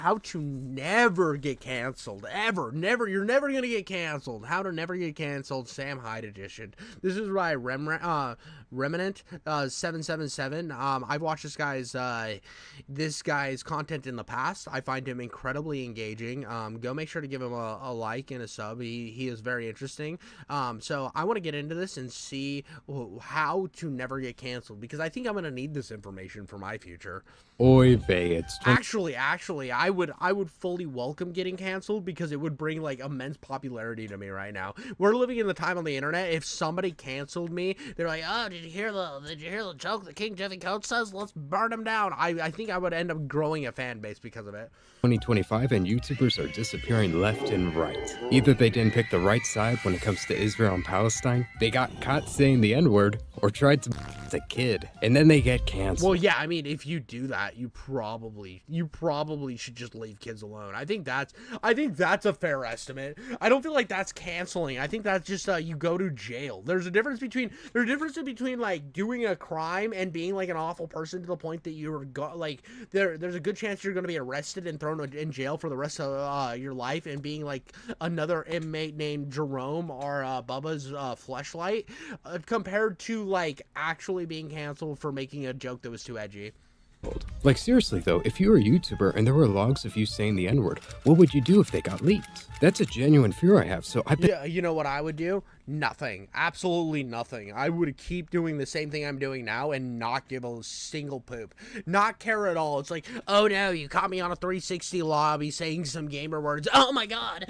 How to never get canceled, ever, never, you're never gonna get canceled. How to never get canceled, Sam Hyde edition. This is by Remnant 777. I've watched this guy's content in the past. I find him incredibly engaging. Go make sure to give him a like and a sub. He is very interesting. So I want to get into this and see how to never get canceled, because I think I'm gonna need this information for my future. Oy vey, it's Actually, I would fully welcome getting canceled, because it would bring like immense popularity to me right now. We're living in the time on the internet. If somebody canceled me, they're like, "Oh, did you hear the joke that King Jeffy Coates says? Let's burn him down." I think I would end up growing a fan base because of it. 2025 and YouTubers are disappearing left and right. Either they didn't pick the right side when it comes to Israel and Palestine, they got caught saying the N-word, or tried to as a kid, and then they get canceled. Well, yeah, I mean, if you do that, you probably should just leave kids alone. I think that's a fair estimate. I don't feel like that's canceling. I think that's just you go to jail. There's a difference between like doing a crime and being like an awful person to the point that you're there's a good chance you're going to be arrested and thrown in jail for the rest of your life, and being like another inmate named Jerome or Bubba's Fleshlight, compared to like actually being canceled for making a joke that was too edgy. Like, seriously though, if you were a YouTuber and there were logs of you saying the N-word, what would you do if they got leaked? That's a genuine fear I have, so Yeah, you know what I would do? Nothing. Absolutely nothing. I would keep doing the same thing I'm doing now and not give a single poop. Not care at all. It's like, oh no, you caught me on a 360 lobby saying some gamer words. Oh my god,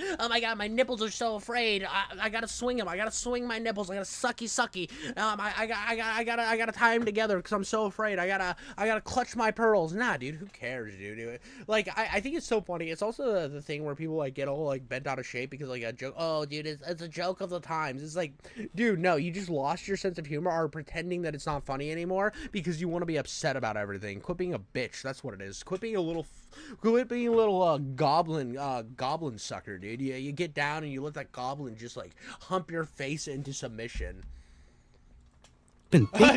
my nipples are so afraid. I gotta swing them. I gotta swing my nipples. I gotta sucky. I gotta tie them together because I'm so afraid. I gotta clutch my pearls. Nah, dude, who cares, dude? Like, I think it's so funny. It's also the thing where people like get all like bent out of shape because like a joke. Oh, dude, it's a joke of the times. It's like, dude, no, you just lost your sense of humor, or pretending that it's not funny anymore because you want to be upset about everything. Quit being a bitch. That's what it is. Quit being a little goblin sucker, dude. You get down and you let that goblin just like hump your face into submission.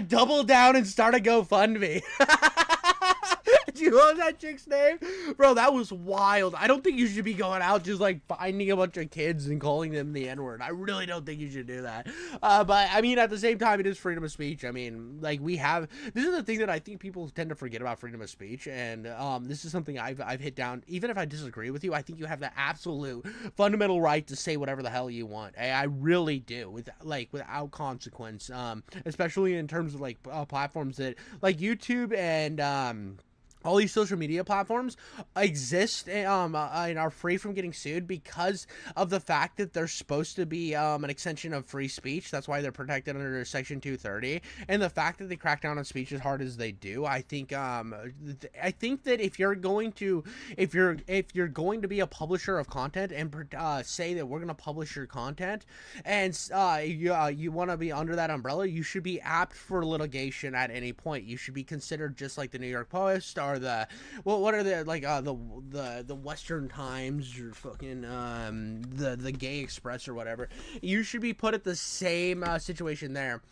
Double down and start a GoFundMe. Do you know that chick's name? Bro, that was wild. I don't think you should be going out just like finding a bunch of kids and calling them the N-word. I really don't think you should do that. But I mean, at the same time, it is freedom of speech. I mean, like, this is the thing that I think people tend to forget about freedom of speech. And this is something I've hit down. Even if I disagree with you, I think you have the absolute fundamental right to say whatever the hell you want. I really do, without consequence. Especially in terms of like platforms that like YouTube and all these social media platforms exist and are free from getting sued because of the fact that they're supposed to be an extension of free speech. That's why they're protected under Section 230. And the fact that they crack down on speech as hard as they do, I think that if you're going to be a publisher of content and say that we're going to publish your content, and you want to be under that umbrella, you should be apt for litigation at any point. You should be considered just like the New York Post or what are the Western Times or fucking the Gay Express or whatever. You should be put at the same situation there.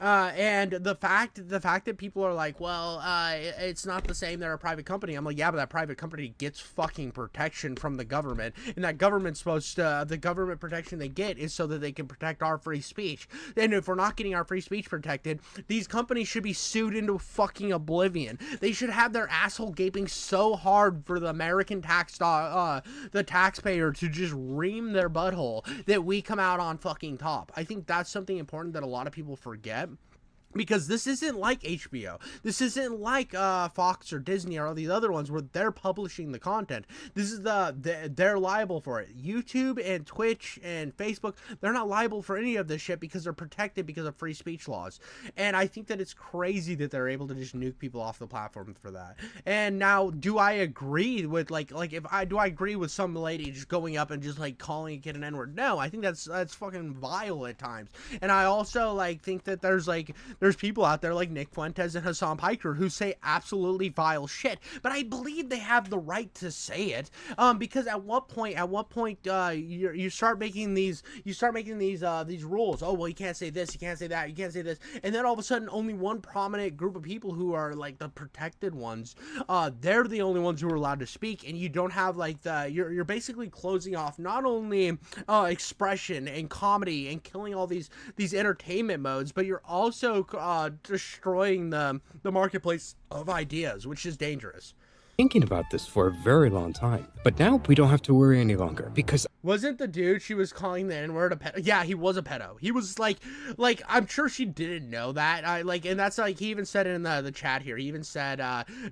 And the fact that people are like, well, it's not the same, they're a private company. I'm like, yeah, but that private company gets fucking protection from the government, and that government's supposed to, the government protection they get is so that they can protect our free speech. And if we're not getting our free speech protected, these companies should be sued into fucking oblivion. They should have their asshole gaping so hard for the American the taxpayer to just ream their butthole that we come out on fucking top. I think that's something important that a lot of people forget. Because this isn't like HBO. This isn't like Fox or Disney or all these other ones where they're publishing the content. This is they're liable for it. YouTube and Twitch and Facebook, they're not liable for any of this shit because they're protected because of free speech laws. And I think that it's crazy that they're able to just nuke people off the platform for that. And now, do I agree with do I agree with some lady just going up and just like calling a kid an N-word? No, I think that's fucking vile at times. And I also like think that there's There's people out there like Nick Fuentes and Hassan Piker who say absolutely vile shit, but I believe they have the right to say it, because at what point you start making these rules. Oh, well, you can't say this, you can't say that, you can't say this, and then all of a sudden only one prominent group of people who are like the protected ones, they're the only ones who are allowed to speak, and you don't have like you're basically closing off not only expression and comedy and killing all these entertainment modes, but you're also destroying the marketplace of ideas, which is dangerous. Thinking about this for a very long time, but now we don't have to worry any longer because wasn't the dude she was calling the N-word a pedo? Yeah, he was a pedo. He was like I'm sure she didn't know that. And that's like, he even said it in the chat here. He even said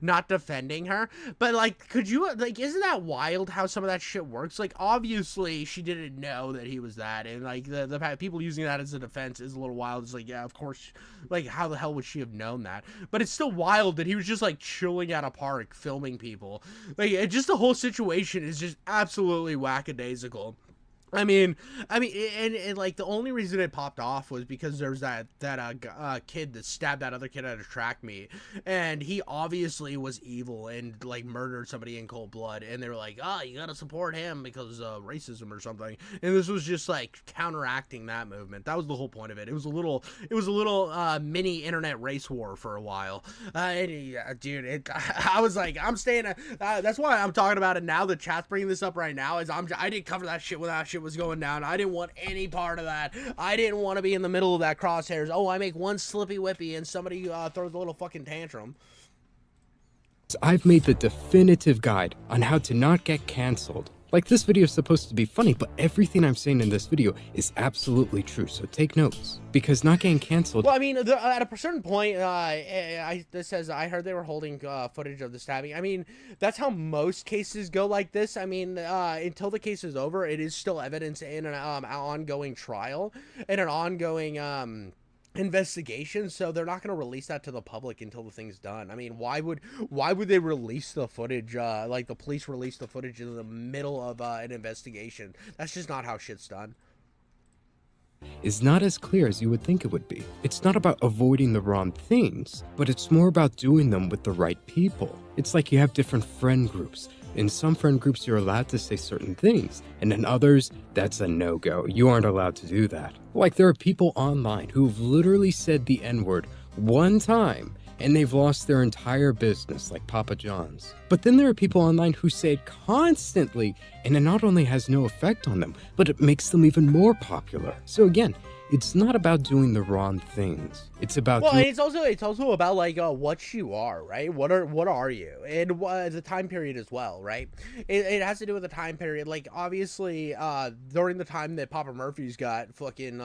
not defending her, but like, could you like, isn't that wild how some of that shit works? Like, obviously she didn't know that he was that, and like the people using that as a defense is a little wild. It's like, yeah, of course, like how the hell would she have known that? But it's still wild that he was just like chilling at a park filming people. Like, just the whole situation is just absolutely whackadaisical. I mean, and like the only reason it popped off was because there's that kid that stabbed that other kid at a track meet, and he obviously was evil and like murdered somebody in cold blood, and they were like, oh, you gotta support him because of racism or something, and this was just like counteracting that movement. That was the whole point of it. It was a little mini internet race war for a while, dude. I was like, I'm staying. That's why I'm talking about it now. The chat's bringing this up right now. I didn't cover that shit when that shit was going down. I didn't want any part of that. I didn't want to be in the middle of that crosshairs. Oh, I make one slippy whippy and somebody throws a little fucking tantrum. I've made the definitive guide on how to not get canceled. Like, this video is supposed to be funny, but everything I'm saying in this video is absolutely true, so take notes. Because not getting canceled... Well, I mean, at a certain point, this says, I heard they were holding footage of the stabbing. I mean, that's how most cases go like this. I mean, until the case is over, it is still evidence in an ongoing trial and an ongoing... investigation, so they're not going to release that to the public until the thing's done. I mean, why would they release the footage, like the police release the footage in the middle of an investigation? That's just not how shit's done. Is not as clear as you would think it would be. It's not about avoiding the wrong things, but it's more about doing them with the right people. It's like you have different friend groups. In some friend groups, you're allowed to say certain things, and in others, that's a no-go. You aren't allowed to do that. Like, there are people online who've literally said the N-word one time, and they've lost their entire business, like Papa John's. But then there are people online who say it constantly, and it not only has no effect on them, but it makes them even more popular. So again, it's not about doing the wrong things. It's about it's also about like what you are, right? What are you, and the time period as well, right? It has to do with the time period. Like, obviously, during the time that Papa Murphy's got fucking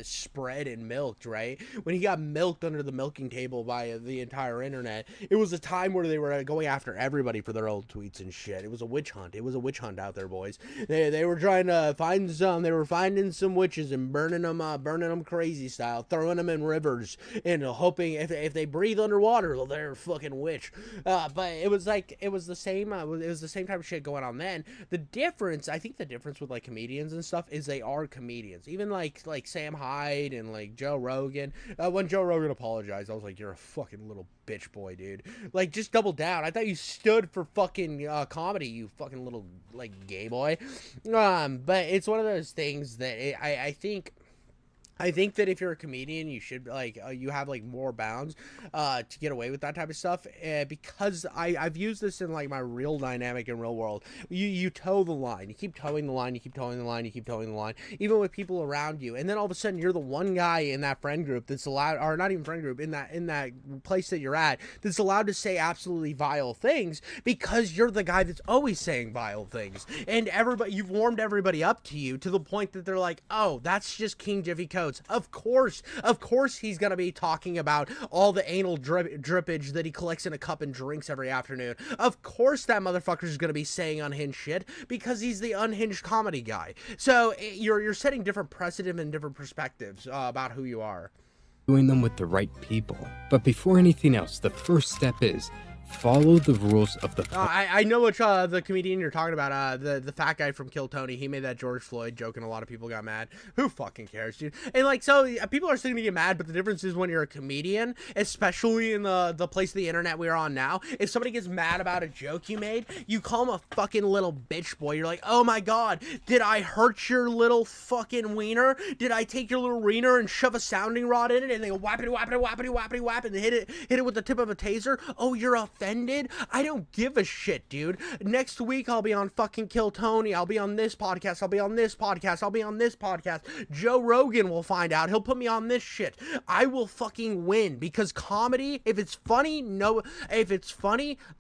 spread and milked, right? When he got milked under the milking table by the entire internet, it was a time where they were going after everybody for their old tweets and shit. It was a witch hunt. It was a witch hunt out there, boys. They were trying to find some. They were finding some witches and burning them crazy style, throwing them in rivers and hoping if they breathe underwater, well, they're a fucking witch. But it was the same type of shit going on then. I think the difference with like comedians and stuff is they are comedians. Even like Sam Hyde and like Joe Rogan. When Joe Rogan apologized, I was like, you're a fucking little bitch boy, dude. Like, just double down. I thought you stood for fucking comedy, you fucking little like gay boy. But it's one of those things that I think that if you're a comedian, you should you have like more bounds to get away with that type of stuff, because I've used this in like my real dynamic in real world. You toe the line, you keep towing the line, you keep towing the line, you keep towing the line, even with people around you, and then all of a sudden you're the one guy in that friend group that's allowed, or not even friend group, in that place that you're at, that's allowed to say absolutely vile things because you're the guy that's always saying vile things, and you've warmed everybody up to you to the point that they're like, oh, that's just King Jiffy Coates. Of course he's gonna be talking about all the anal drippage that he collects in a cup and drinks every afternoon. Of course that motherfucker's gonna be saying unhinged shit because he's the unhinged comedy guy. So you're setting different precedent and different perspectives about who you are. Doing them with the right people. But before anything else, the first step is Follow the rules of the I know which the comedian you're talking about, the fat guy from Kill Tony. He made that George Floyd joke and a lot of people got mad. Who fucking cares, dude? And like, so people are still gonna get mad, but the difference is when you're a comedian, especially in the place of the internet we're on now, if somebody gets mad about a joke you made, you call them a fucking little bitch boy. You're like, oh my god, did I hurt your little fucking wiener? Did I take your little wiener and shove a sounding rod in it? And they go whappity whappity whappity whappity whap and hit it with the tip of a taser? Oh, you're offended? I don't give a shit, dude. Next week I'll be on fucking Kill Tony. I'll be on this podcast. I'll be on this podcast. I'll be on this podcast. Joe Rogan will find out. He'll put me on this shit. I will fucking win because comedy, if it's funny,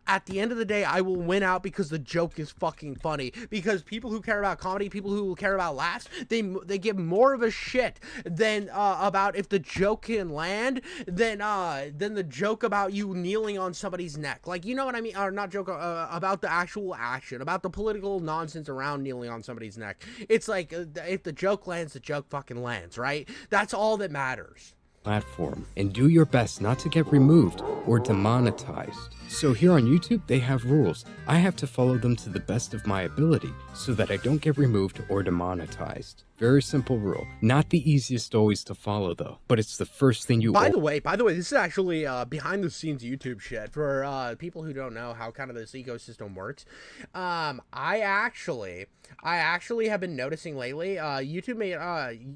at the end of the day, I will win out because the joke is fucking funny. Because people who care about comedy, people who care about laughs, they give more of a shit than about if the joke can land than the joke about you kneeling on somebody's neck. Like, you know what I mean? Or not joke, about the actual action, about the political nonsense around kneeling on somebody's neck. It's like, if the joke lands, the joke fucking lands, right? That's all that matters. Platform and do your best not to get removed or demonetized. So here on YouTube, they have rules. I have to follow them to the best of my ability so that I don't get removed or demonetized. Very simple rule. Not the easiest always to follow though, but it's the first thing you— By the way, this is actually behind the scenes YouTube shit for people who don't know how kind of this ecosystem works. I actually have been noticing lately, YouTube made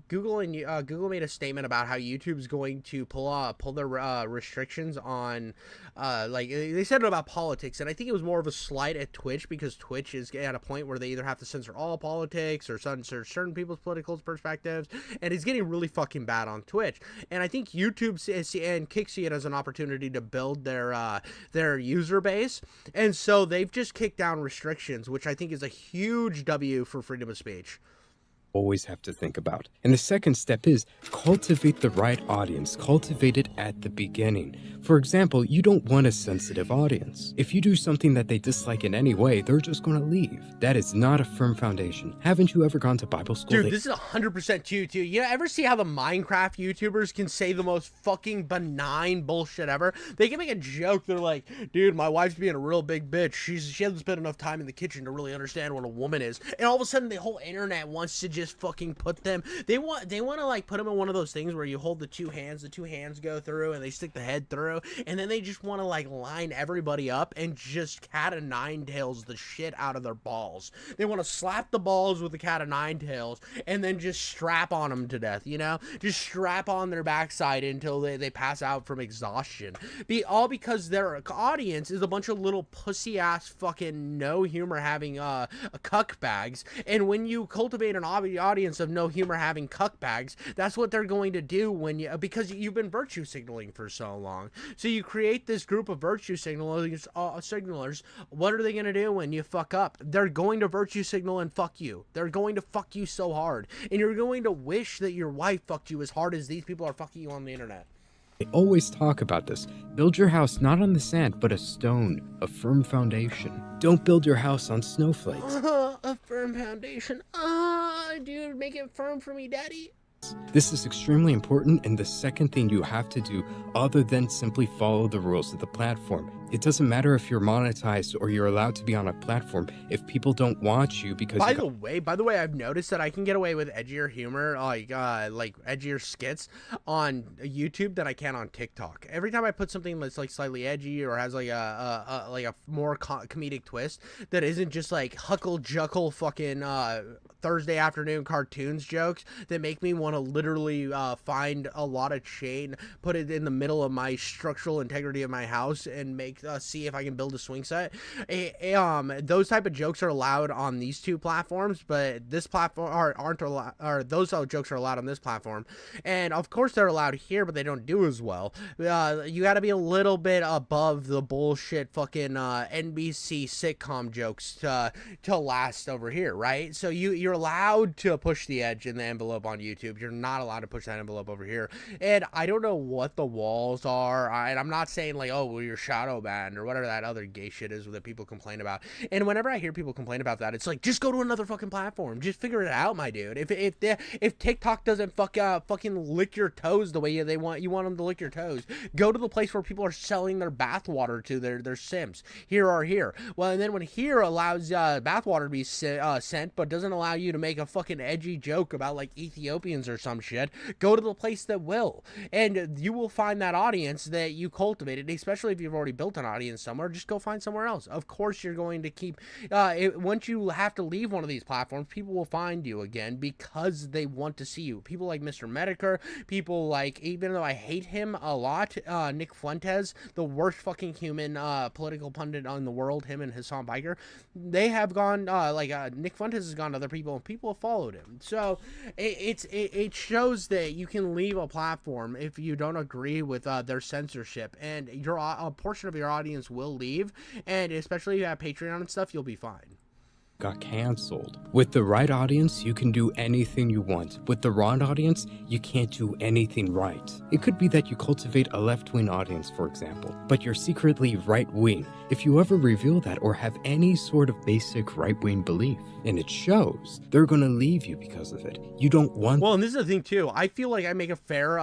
Google made a statement about how YouTube's going to pull their restrictions on like they said it about politics, and I think it was more of a slight at Twitch because Twitch is at a point where they either have to censor all politics or censor certain people's political perspectives, and it's getting really fucking bad on Twitch. And I think YouTube and Kick see it as an opportunity to build their user base, and so they've just kicked down restrictions, which I think is a huge W for freedom of speech. Always have to think about. And the second step is cultivate the right audience. Cultivate it at the beginning. For example, you don't want a sensitive audience. If you do something that they dislike in any way, they're just going to leave. That is not a firm foundation. Haven't you ever gone to Bible school? Dude, this is 100% true, too. You know, ever see how the Minecraft YouTubers can say the most fucking benign bullshit ever? They can make a joke. They're like, dude, my wife's being a real big bitch. She hasn't spent enough time in the kitchen to really understand what a woman is. And all of a sudden, the whole internet wants to just fucking put them, they want to like put them in one of those things where you hold the two hands go through and they stick the head through, and then they just want to like line everybody up and just cat of nine tails the shit out of their balls. They want to slap the balls with the cat of nine tails and then just strap on them to death, you know, just strap on their backside until they pass out from exhaustion. All because their audience is a bunch of little pussy ass fucking no humor having cuck bags, and when you cultivate an audience of no humor having cuck bags, that's what they're going to do because you've been virtue signaling for so long. So you create this group of virtue signalers. What are they going to do when you fuck up? They're going to virtue signal and fuck you. They're going to fuck you so hard, and you're going to wish that your wife fucked you as hard as these people are fucking you on the internet. They always talk about this. Build your house not on the sand, but a stone, a firm foundation. Don't build your house on snowflakes. A firm foundation. Dude, make it firm for me, daddy. This is extremely important, and the second thing you have to do, other than simply follow the rules of the platform. It doesn't matter if you're monetized or you're allowed to be on a platform if people don't watch you because— By the way, I've noticed that I can get away with edgier humor, like edgier skits on YouTube than I can on TikTok. Every time I put something that's like slightly edgy or has like a more comedic twist that isn't just like huckle-juckle fucking Thursday afternoon cartoons jokes that make me want to literally find a lot of chain, put it in the middle of my structural integrity of my house, and see if I can build a swing set. Those type of jokes are allowed on these two platforms, but this platform aren't allowed, or those jokes are allowed on this platform. And of course they're allowed here, but they don't do as well. You got to be a little bit above the bullshit fucking NBC sitcom jokes to last over here, right? So you're allowed to push the edge in the envelope on YouTube. You're not allowed to push that envelope over here. And I don't know what the walls are. And I'm not saying like, oh, well, you're shadow band or whatever that other gay shit is that people complain about. And whenever I hear people complain about that, it's like, just go to another fucking platform. Just figure it out, my dude. If TikTok doesn't fucking lick your toes the way you want them to lick your toes, go to the place where people are selling their bathwater to their simps. Here or here. Well, and then when here allows bathwater to be sent, but doesn't allow you to make a fucking edgy joke about like Ethiopians or some shit, go to the place that will, and you will find that audience that you cultivated. Especially if you've already built an audience somewhere, just go find somewhere else. Of course, you're going to keep once you have to leave one of these platforms, people will find you again because they want to see you. People like Mr. Medicare, people like, even though I hate him a lot, Nick Fuentes, the worst fucking human political pundit in the world, him and Hassan Biker, they have gone Nick Fuentes has gone to other people and people have followed him. So it shows that you can leave a platform if you don't agree with their censorship, and a portion of your audience will leave, and especially if you have Patreon and stuff, you'll be fine. Got canceled. With the right audience, you can do anything you want. With the wrong audience, you can't do anything right. It could be that you cultivate a left-wing audience, for example, but you're secretly right-wing. If you ever reveal that or have any sort of basic right-wing belief, and it shows, they're gonna leave you because of it. You don't want... Well, and this is the thing, too. I feel like I make a fair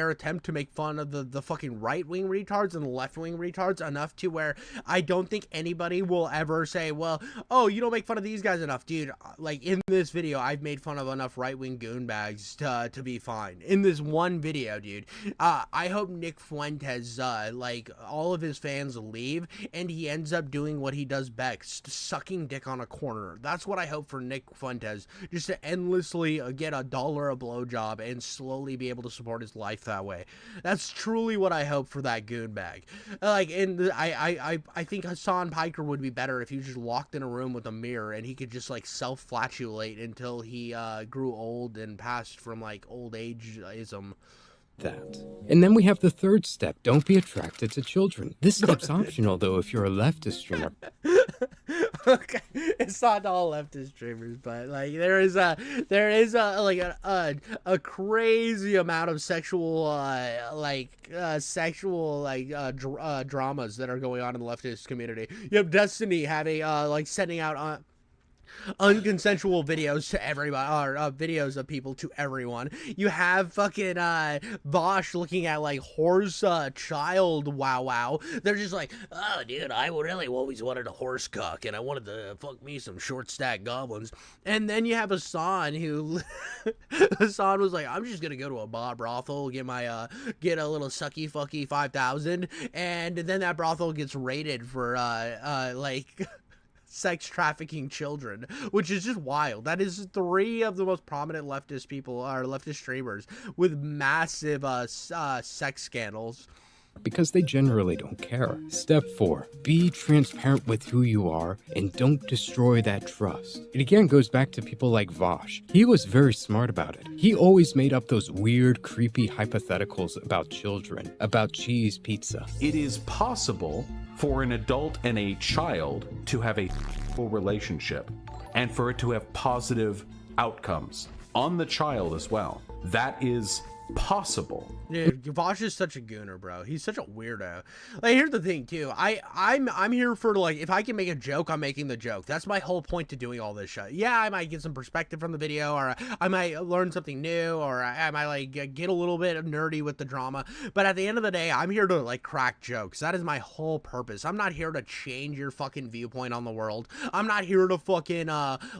attempt to make fun of the fucking right-wing retards and the left-wing retards enough to where I don't think anybody will ever say, well, oh, you don't make fun of these guys enough. Dude, like, in this video, I've made fun of enough right-wing goonbags to be fine. In this one video, dude, I hope Nick Fuentes, like, all of his fans leave, and he ends up doing what he does best, sucking dick on a corner. That's what I hope for Nick Fuentes, just to endlessly get $1 a blowjob and slowly be able to support his life that way. That's truly what I hope for that goonbag. Like, and I think Hassan Piker would be better if he was just locked in a room with a mirror and he could just like self-flatulate until he grew old and passed from like old ageism. That. And then we have the third step. Don't be attracted to children. This step's optional though if you're a leftist streamer. Okay, it's not all leftist streamers, but like there is a crazy amount of sexual dramas that are going on in the leftist community. You have Destiny having sending out unconsensual videos to everybody, or videos of people to everyone. You have fucking Bosch looking at like horse child wow. They're just like, oh dude, I really always wanted a horse cock and I wanted to fuck me some short stack goblins. And then you have Hassan who Hassan was like, I'm just gonna go to a brothel, get my get a little sucky fucky 5,000, and then that brothel gets raided for sex trafficking children, which is just wild. That is 3 of the most prominent leftist people, or leftist streamers, with massive sex scandals. Because they generally don't care. Step 4. Be transparent with who you are and don't destroy that trust. It again goes back to people like Vosh. He was very smart about it. He always made up those weird, creepy hypotheticals about children, about cheese pizza. It is possible for an adult and a child to have a relationship and for it to have positive outcomes on the child as well. That is possible. Dude, Vosh is such a gooner, bro. He's such a weirdo. Like, here's the thing, too. I'm here for, like, if I can make a joke, I'm making the joke. That's my whole point to doing all this shit. Yeah, I might get some perspective from the video, or I might learn something new, or I might, like, get a little bit nerdy with the drama. But at the end of the day, I'm here to, like, crack jokes. That is my whole purpose. I'm not here to change your fucking viewpoint on the world. I'm not here to fucking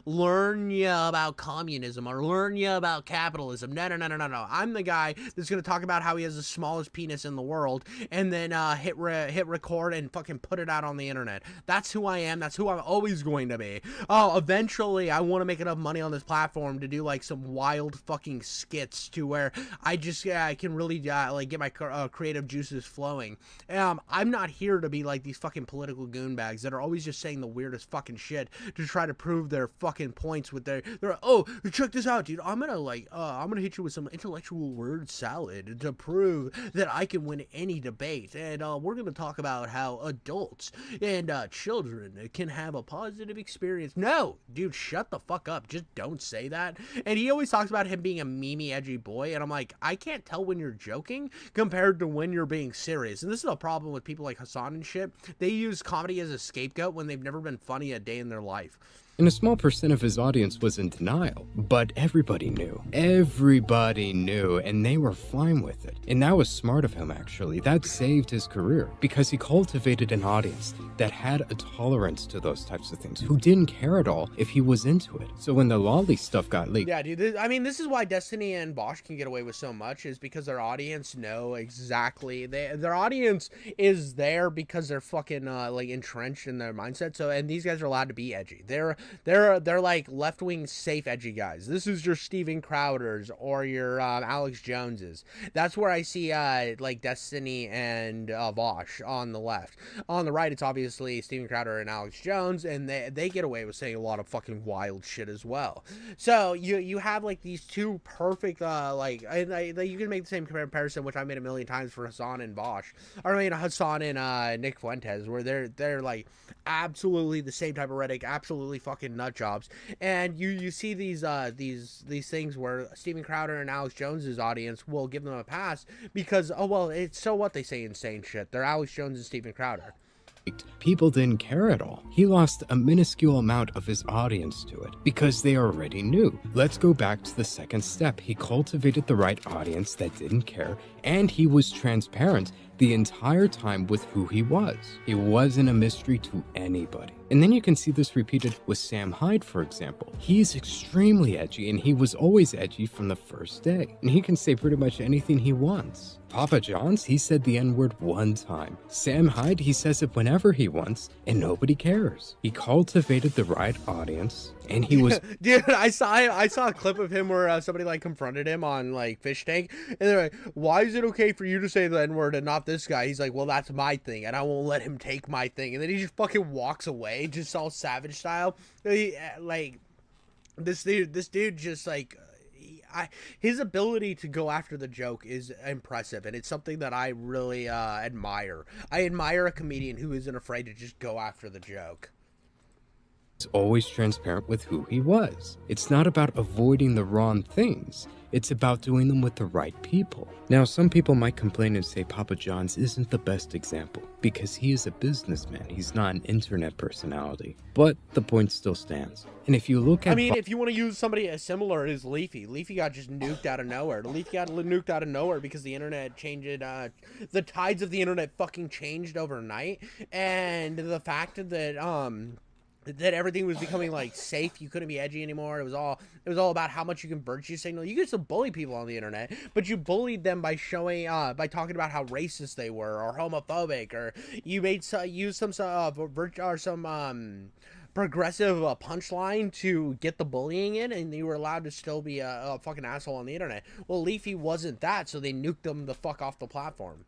learn you about communism or learn you about capitalism. No. I'm the guy that's gonna talk about how he has the smallest penis in the world and then hit record and fucking put it out on the internet. That's who I am. That's who I'm always going to be. Oh, eventually I want to make enough money on this platform to do like some wild fucking skits to where I can really like get my creative juices flowing. I'm not here to be like these fucking political goonbags that are always just saying the weirdest fucking shit to try to prove their fucking points with their oh, check this out, dude. I'm gonna hit you with some intellectual word salad to prove that I can win any debate. And we're going to talk about how adults and children can have a positive experience. No, dude, shut the fuck up. Just don't say that. And he always talks about him being a memey, edgy boy. And I'm like, I can't tell when you're joking compared to when you're being serious. And this is a problem with people like Hassan and shit. They use comedy as a scapegoat when they've never been funny a day in their life. And a small percent of his audience was in denial, but everybody knew. Everybody knew, and they were fine with it. And that was smart of him, actually. That saved his career, because he cultivated an audience that had a tolerance to those types of things, who didn't care at all if he was into it. So when the lolly stuff got leaked... Yeah, dude, I mean, this is why Destiny and Bosch can get away with so much, is because their audience know exactly... Their audience is there because they're fucking, like, entrenched in their mindset. So, and these guys are allowed to be edgy. They're like left-wing safe edgy guys. This is your Steven Crowders or your Alex Joneses. That's where I see like Destiny and Vosh on the left. On the right, it's obviously Steven Crowder and Alex Jones, and they get away with saying a lot of fucking wild shit as well. So you have like these two perfect like you can make the same comparison, which I made a million times for Hassan and Bosch, or I mean Hassan and Nick Fuentes, where they're like absolutely the same type of Reddick, absolutely fucking nut jobs. And you see these things where Steven Crowder and Alex Jones's audience will give them a pass because, oh well, it's so what, they say insane shit. They're Alex Jones and Steven Crowder. People didn't care at all. He lost a minuscule amount of his audience to it because they already knew. Let's go back to the second step. He cultivated the right audience that didn't care, and he was transparent the entire time with who he was. It wasn't a mystery to anybody. And then you can see this repeated with Sam Hyde, for example. He's extremely edgy, and he was always edgy from the first day. And he can say pretty much anything he wants. Papa John's, he said the N-word one time. Sam Hyde, he says it whenever he wants, and nobody cares. He cultivated the right audience, and he was... Dude, I saw a clip of him where somebody like confronted him on like Fish Tank, and they're like, why is it okay for you to say the N-word and not this guy? He's like, well, that's my thing, and I won't let him take my thing. And then he just fucking walks away, just all savage style. Like, this dude just like... his ability to go after the joke is impressive, and it's something that I really admire. I admire a comedian who isn't afraid to just go after the joke. Always transparent with who he was. It's not about avoiding the wrong things. It's about doing them with the right people. Now, some people might complain and say Papa John's isn't the best example because he is a businessman. He's not an internet personality. But the point still stands. And if you look at... I mean, if you want to use somebody as similar as Leafy. Leafy got just nuked out of nowhere. Leafy got nuked out of nowhere because the internet changed, the tides of the internet fucking changed overnight. And the fact that everything was becoming like safe, you couldn't be edgy anymore. It was all about how much you can virtue signal. You used to bully people on the internet, but you bullied them by showing by talking about how racist they were or homophobic, or you use some progressive punchline to get the bullying in, and you were allowed to still be a fucking asshole on the internet. Well, Leafy wasn't that, so they nuked them the fuck off the platform.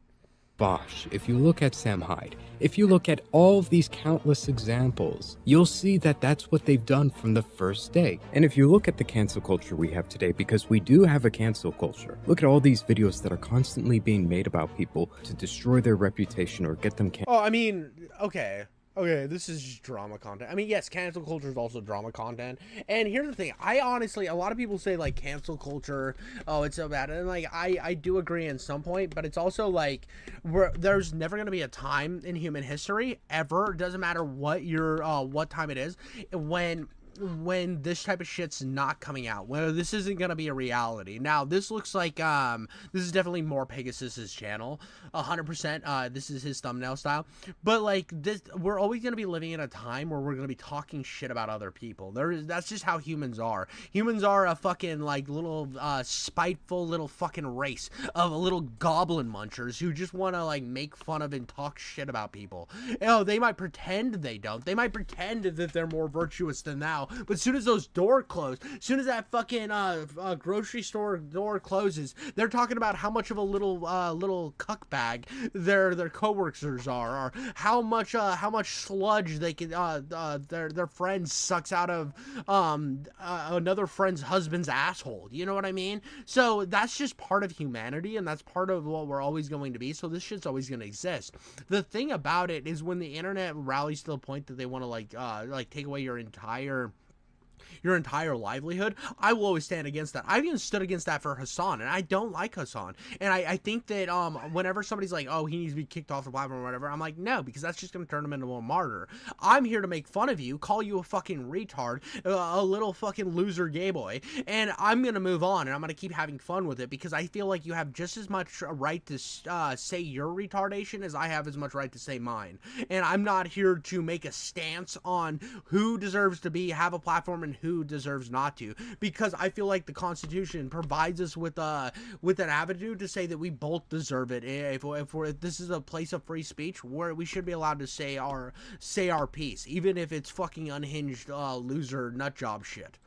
Bosch, if you look at Sam Hyde, if you look at all of these countless examples, you'll see that that's what they've done from the first day. And if you look at the cancel culture we have today, because we do have a cancel culture, look at all these videos that are constantly being made about people to destroy their reputation or get them canceled. Oh, I mean, okay, this is just drama content. I mean, yes, cancel culture is also drama content. And here's the thing. I honestly, a lot of people say, like, cancel culture, oh, it's so bad. And, like, I do agree in some point, but it's also, like, there's never going to be a time in human history, ever, doesn't matter what what time it is, when this type of shit's not coming out, where this isn't gonna be a reality. Now, this looks like this is definitely more Pegasus's channel, 100%. This is his thumbnail style, but like this, we're always gonna be living in a time where we're gonna be talking shit about other people. That's just how humans are. Humans are a fucking like little spiteful little fucking race of little goblin munchers who just want to like make fun of and talk shit about people. You know, they might pretend they don't. They might pretend that they're more virtuous than thou, But as soon as those doors close, as soon as that fucking grocery store door closes, they're talking about how much of a little cuck bag their coworkers are, or how much sludge they can their friend sucks out of another friend's husband's asshole. You know what I mean? So that's just part of humanity, and that's part of what we're always going to be. So this shit's always going to exist. The thing about it is when the internet rallies to the point that they want to like take away your entire livelihood, I will always stand against that. I've even stood against that for Hassan, and I don't like Hassan. And I think that whenever somebody's like, oh, he needs to be kicked off the platform or whatever, I'm like, no, because that's just going to turn him into a martyr. I'm here to make fun of you, call you a fucking retard, a little fucking loser gay boy, and I'm going to move on, and I'm going to keep having fun with it, because I feel like you have just as much right to say your retardation as I have as much right to say mine. And I'm not here to make a stance on who deserves to have a platform and who deserves not to, because I feel like the Constitution provides us with an avenue to say that we both deserve it. If this is a place of free speech, where we should be allowed to say our piece, even if it's fucking unhinged loser nutjob shit.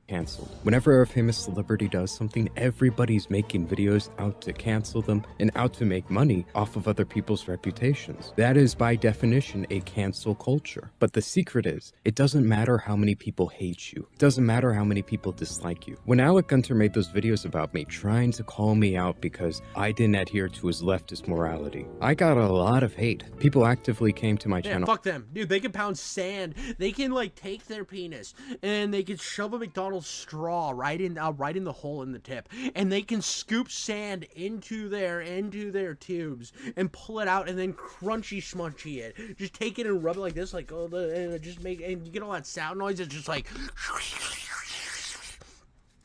Canceled. Whenever a famous celebrity does something, everybody's making videos out to cancel them and out to make money off of other people's reputations. That is by definition a cancel culture. But the secret is, it doesn't matter how many people hate you. It doesn't matter how many people dislike you. When Alec Gunter made those videos about me trying to call me out because I didn't adhere to his leftist morality, I got a lot of hate. People actively came to my channel. Fuck them. Dude, they can pound sand. They can like take their penis and they can shove a McDonald's straw right in the hole in the tip, and they can scoop sand into their tubes and pull it out and then crunchy smunchy it. Just take it and rub it like this, like and you get all that sound noise. It's just like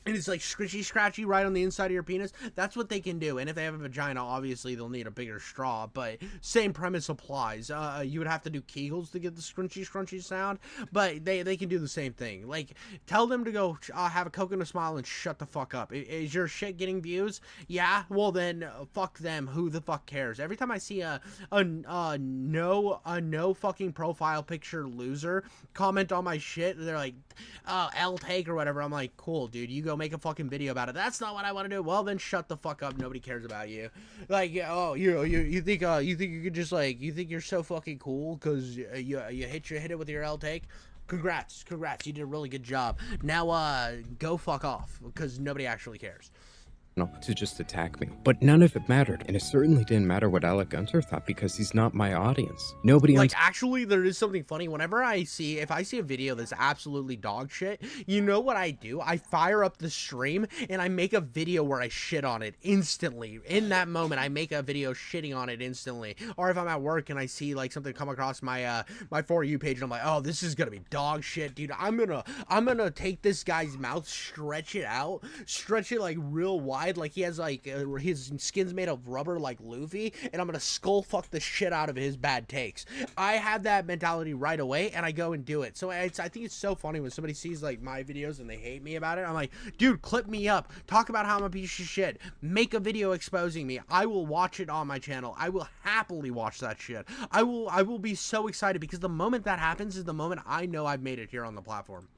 and it's like scritchy scratchy right on the inside of your penis. That's what they can do. And if they have a vagina, obviously they'll need a bigger straw, but same premise applies. You would have to do Kegels to get the scrunchy sound, but they can do the same thing. Like, tell them to go have a coconut smile and shut the fuck up. Is your shit getting views? Yeah, well then fuck them. Who the fuck cares? Every time I see a no fucking profile picture loser comment on my shit, they're like, L take or whatever, I'm like, cool, dude, you go make a fucking video about it. That's not what I want to do. Well, then shut the fuck up. Nobody cares about you. Like, oh, you think you could just like, you think you're so fucking cool because you hit it with your L take? Congrats, you did a really good job. Now go fuck off, because nobody actually cares. To just attack me. But none of it mattered, and it certainly didn't matter what Alec Gunter thought, because he's not my audience. Nobody like actually there is something funny. Whenever if I see a video that's absolutely dog shit, you know what I do? I fire up the stream and I make a video where I shit on it instantly. In that moment, I make a video shitting on it instantly. Or if I'm at work and I see like something come across my my For You page and I'm like, oh, this is gonna be dog shit, dude. I'm gonna take this guy's mouth, stretch it like real wide, like he has like his skin's made of rubber like Luffy, and I'm gonna skull fuck the shit out of his bad takes. I have that mentality right away, and I go and do it. So I think it's so funny when somebody sees like my videos and they hate me about it. I'm like, dude, clip me up, talk about how I'm a piece of shit, make a video exposing me. I will watch it on my channel. I will happily watch that shit. I will be so excited, because the moment that happens is the moment I know I've made it here on the platform.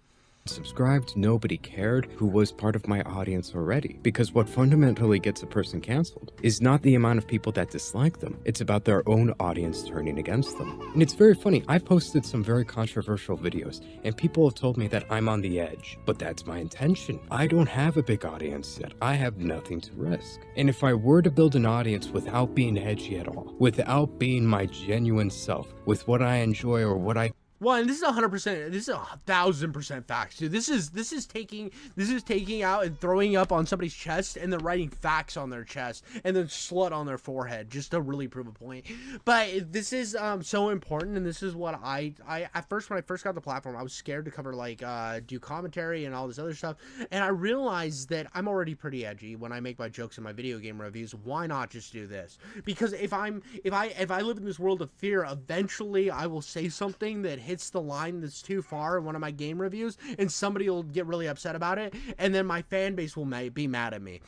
Subscribed, nobody cared who was part of my audience already. Because what fundamentally gets a person canceled is not the amount of people that dislike them, it's about their own audience turning against them. And it's very funny, I've posted some very controversial videos, and people have told me that I'm on the edge. But that's my intention. I don't have a big audience yet. I have nothing to risk. And if I were to build an audience without being edgy at all, without being my genuine self, with what I enjoy or what I Well, and this is 100%. This is 1,000% facts, dude. This is taking out and throwing up on somebody's chest and then writing facts on their chest and then slut on their forehead just to really prove a point. But this is so important, and this is what I at first, when I first got the platform, I was scared to cover like do commentary and all this other stuff, and I realized that I'm already pretty edgy when I make my jokes in my video game reviews. Why not just do this? Because if I live in this world of fear, eventually I will say something that hits the line that's too far in one of my game reviews, and somebody will get really upset about it, and then my fan base will be mad at me.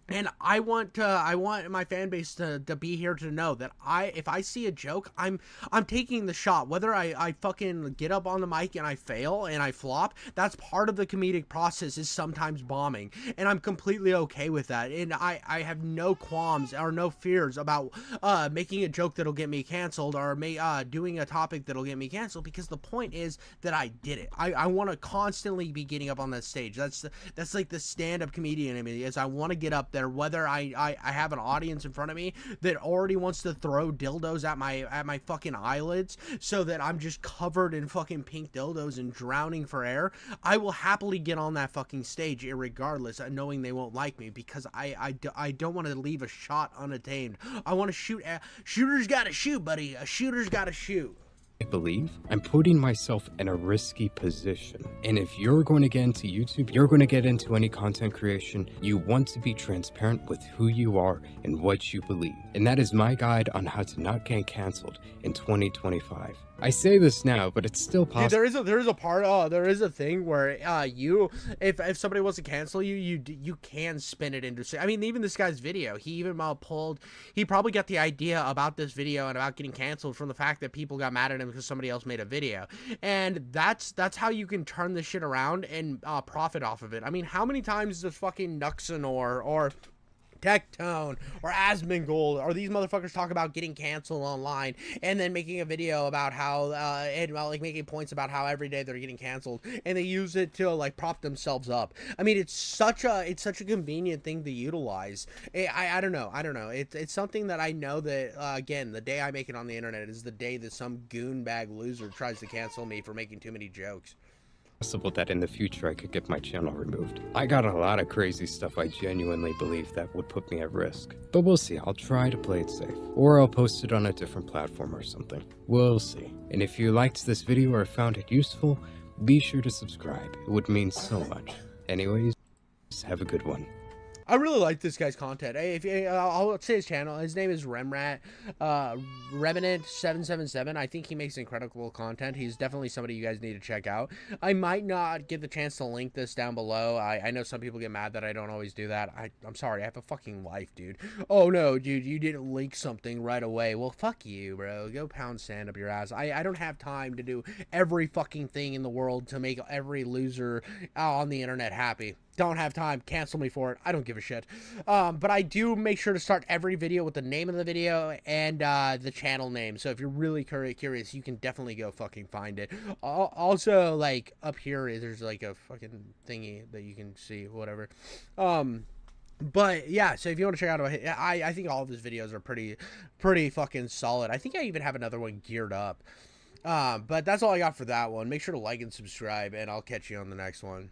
And I want my fan base to be here to know that if I see a joke, I'm taking the shot. Whether I fucking get up on the mic and I fail and I flop, that's part of the comedic process, is sometimes bombing. And I'm completely okay with that. And I have no qualms or no fears about making a joke that'll get me canceled, or doing a topic that'll get me canceled, because the point is that I did it. I want to constantly be getting up on that stage. That's like the stand-up comedian in me, is I want to get up there, whether I have an audience in front of me that already wants to throw dildos at my fucking eyelids so that I'm just covered in fucking pink dildos and drowning for air. I will happily get on that fucking stage irregardless, knowing they won't like me, because I don't want to leave a shot unattained. I want to shoot. Shooters gotta shoot, buddy. A shooter's gotta shoot. I believe I'm putting myself in a risky position. And if you're going to get into YouTube, you're going to get into any content creation, you want to be transparent with who you are and what you believe. And that is my guide on how to not get canceled in 2025. I say this now, but it's still possible. Dude, there is a thing where if somebody wants to cancel you, you can spin it into. I mean, even this guy's video, he probably got the idea about this video and about getting canceled from the fact that people got mad at him because somebody else made a video. And that's how you can turn this shit around and profit off of it. I mean, how many times does fucking Nuxanor or Tectone or Asmongold or these motherfuckers talk about getting canceled online and then making a video about how like making points about how every day they're getting canceled, and they use it to like prop themselves up? I mean, it's such a convenient thing to utilize. I don't know. It's something that I know that again, the day I make it on the internet is the day that some goonbag loser tries to cancel me for making too many jokes. Possible that in the future I could get my channel removed. I got a lot of crazy stuff I genuinely believe that would put me at risk. But we'll see, I'll try to play it safe. Or I'll post it on a different platform or something. We'll see. And if you liked this video or found it useful, be sure to subscribe. It would mean so much. Anyways, have a good one. I really like this guy's content. I'll say his channel. His name is Remrat, Revenant777. I think he makes incredible content. He's definitely somebody you guys need to check out. I might not get the chance to link this down below. I know some people get mad that I don't always do that. I'm sorry. I have a fucking life, dude. Oh, no, dude. You didn't link something right away. Well, fuck you, bro. Go pound sand up your ass. I don't have time to do every fucking thing in the world to make every loser on the internet happy. Don't have time. Cancel me for it. I don't give a shit. But I do make sure to start every video with the name of the video and the channel name. So if you're really curious, you can definitely go fucking find it. Also, like, up here, there's like a fucking thingy that you can see, whatever. But yeah, so if you want to check out, I think all of his videos are pretty fucking solid. I think I even have another one geared up. But that's all I got for that one. Make sure to like and subscribe, and I'll catch you on the next one.